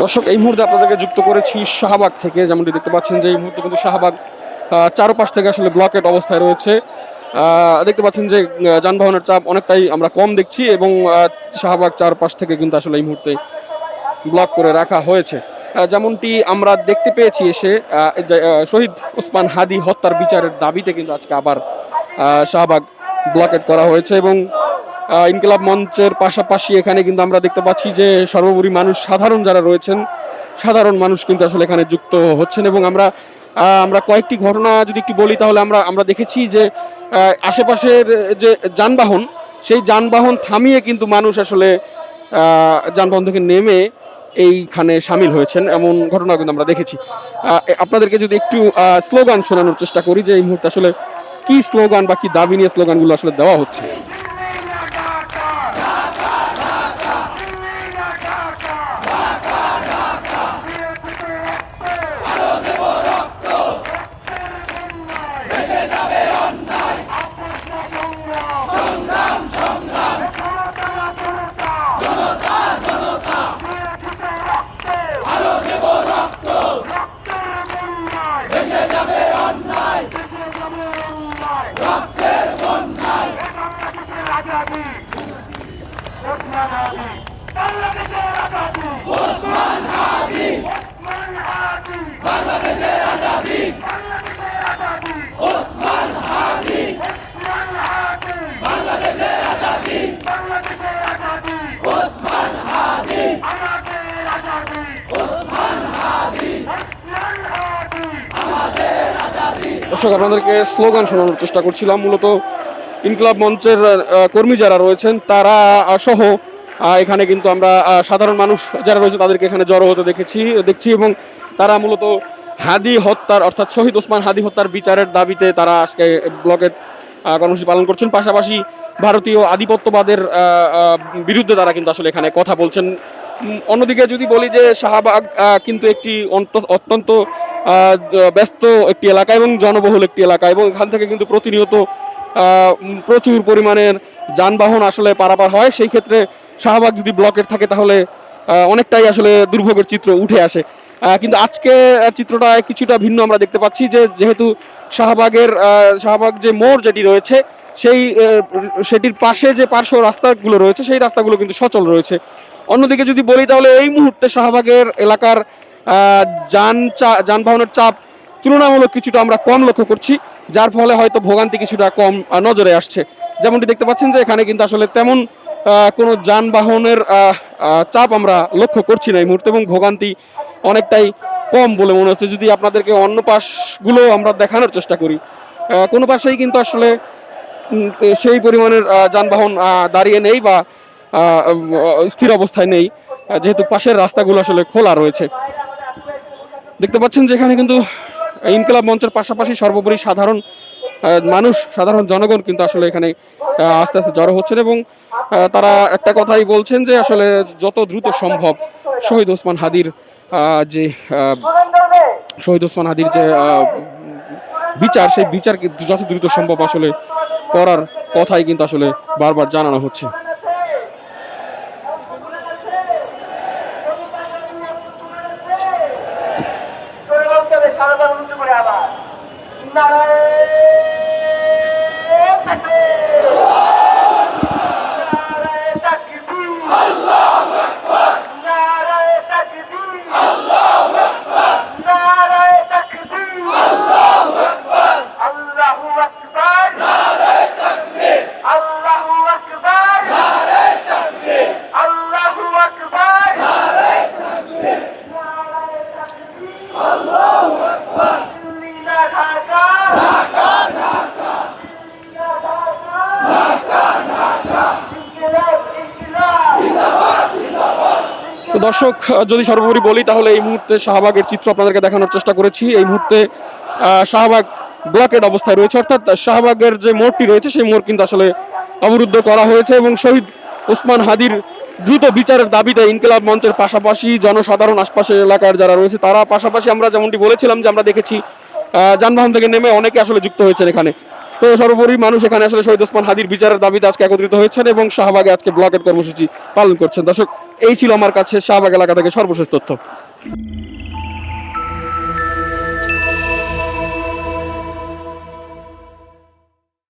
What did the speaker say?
দর্শক, এই মুহূর্তে আপনাদেরকে যুক্ত করেছি শাহবাগ থেকে। যেমনটি দেখতে পাচ্ছেন যে এই মুহূর্তে কিন্তু শাহবাগ চারপাশ থেকে আসলে ব্লকেট অবস্থায় রয়েছে। দেখতে পাচ্ছেন যে যানবাহনের চাপ অনেকটাই আমরা কম দেখছি এবং শাহবাগ চারপাশ থেকে কিন্তু আসলে এই মুহূর্তে ব্লক করে রাখা হয়েছে। যেমনটি আমরা দেখতে পেয়েছি এসে শহীদ ওসমান হাদি হত্যার বিচারের দাবিতে কিন্তু আজকে আবার শাহবাগ ব্লকেট করা হয়েছে এবং ইনকিলাব মঞ্চের পাশাপাশি এখানে কিন্তু আমরা দেখতে পাচ্ছি যে সর্বোপরি মানুষ, সাধারণ যারা রয়েছেন, সাধারণ মানুষ কিন্তু আসলে এখানে যুক্ত হচ্ছেন এবং আমরা কয়েকটি ঘটনা যদি একটু বলি তাহলে আমরা দেখেছি যে আশেপাশের যে যানবাহন, সেই যানবাহন থামিয়ে কিন্তু মানুষ আসলে যানবাহন থেকে নেমে এইখানে সামিল হয়েছেন, এমন ঘটনা কিন্তু আমরা দেখেছি। আপনাদেরকে যদি একটু স্লোগান শোনানোর চেষ্টা করি যে এই মুহূর্তে আসলে কি স্লোগান বা কি দাবি নিয়ে স্লোগানগুলো আসলে দেওয়া হচ্ছে। দর্শক, আপনাদেরকে স্লোগান শোনানোর চেষ্টা করছিলাম। মূলত ইনকিলাব মঞ্চের কর্মী যারা রয়েছেন তারা সহ এখানে কিন্তু আমরা সাধারণ মানুষ যারা রয়েছে তাদেরকে এখানে জড়ো হতে দেখছি এবং তারা মূলত হাদি হত্যার, অর্থাৎ শহীদ ওসমান হাদি হত্যার বিচারের দাবিতে তারা আজকে ব্লকেট কর্মসূচি পালন করছেন। পাশাপাশি ভারতীয় আধিপত্যবাদের বিরুদ্ধে তারা কিন্তু আসলে এখানে কথা বলছেন। অন্যদিকে যদি বলি যে শাহবাগ কিন্তু একটি অত্যন্ত ব্যস্ত একটি এলাকা এবং জনবহুল একটি এলাকা এবং এখান থেকে কিন্তু প্রতিনিয়ত প্রচুর পরিমাণের যানবাহন আসলে পারাপার হয়। সেই ক্ষেত্রে শাহবাগ যদি ব্লকেট থাকে তাহলে অনেকটাই আসলে দুর্ভোগের চিত্র উঠে আসে। কিন্তু আজকে চিত্রটা কিছুটা ভিন্ন আমরা দেখতে পাচ্ছি যে যেহেতু শাহবাগ যে মোড় যেটি রয়েছে সেটির পাশে যে পার্শ্ব রাস্তাগুলো রয়েছে সেই রাস্তাগুলো কিন্তু সচল রয়েছে। অন্যদিকে যদি বলি তাহলে এই মুহূর্তে শাহবাগের এলাকার যানবাহনের চাপ তুলনামূলক কিছুটা আমরা কম লক্ষ্য করছি, যার ফলে হয়তো ভোগান্তি কিছুটা কম নজরে আসছে। যেমনটি দেখতে পাচ্ছেন যে এখানে কিন্তু আসলে তেমন কোনো যানবাহনের চাপ আমরা লক্ষ্য করছি না এই মুহূর্তে এবং ভোগান্তি অনেকটাই কম বলে মনে হচ্ছে। যদি আপনাদেরকে অন্য পাশগুলো আমরা দেখানোর চেষ্টা করি, কোনো পাশেই কিন্তু আসলে সেই পরিমাণের যানবাহন দাঁড়িয়ে নেই বা স্থির অবস্থায় নেই, যেহেতু পাশের রাস্তাগুলো আসলে খোলা রয়েছে। দেখতে পাচ্ছেন যে এখানে কিন্তু ইনকিলাব মঞ্চের পাশাপাশি সর্বোপরি সাধারণ মানুষ, সাধারণ জনগণ কিন্তু আসলে এখানে আস্তে আস্তে জড়ো হচ্ছেন এবং তারা একটা কথাই বলছেন যে আসলে যত দ্রুত সম্ভব শহীদ ওসমান হাদির যে বিচার, সেই বিচার যত দ্রুত সম্ভব আসলে করার কথাই কিন্তু আসলে বারবার জানানো হচ্ছে। তো দর্শক, যদি সর্বোপরি বলি তাহলে এই মুহূর্তে শাহবাগের চিত্র আপনাদেরকে দেখানোর চেষ্টা করেছি। এই মুহূর্তে শাহবাগ ব্লকেড অবস্থায় রয়েছে, অর্থাৎ শাহবাগের যে মোড়টি রয়েছে সেই মোড় কিন্তু আসলে অবরুদ্ধ করা হয়েছে এবং শহীদ ওসমান হাদির দ্রুত বিচারের দাবিতে ইনকিলাব মঞ্চের পাশাপাশি জনসাধারণ, আশপাশের এলাকার যারা রয়েছে তারা, পাশাপাশি আমরা যেমনটি বলেছিলাম যে আমরা দেখেছি যানবাহন থেকে নেমে অনেকে আসলে যুক্ত হয়েছেন এখানে। তো সর্বোপরি মানুষ এখানে আসলে শহীদ ওসমান হাদির বিচারের দাবিতে আজকে একত্রিত হয়েছেন এবং শাহবাগে আজকে ব্লকেট কর্মসূচি পালন করছেন। দর্শক, এই ছিল আমার কাছে শাহবাগ এলাকা থেকে সর্বশেষ তথ্য।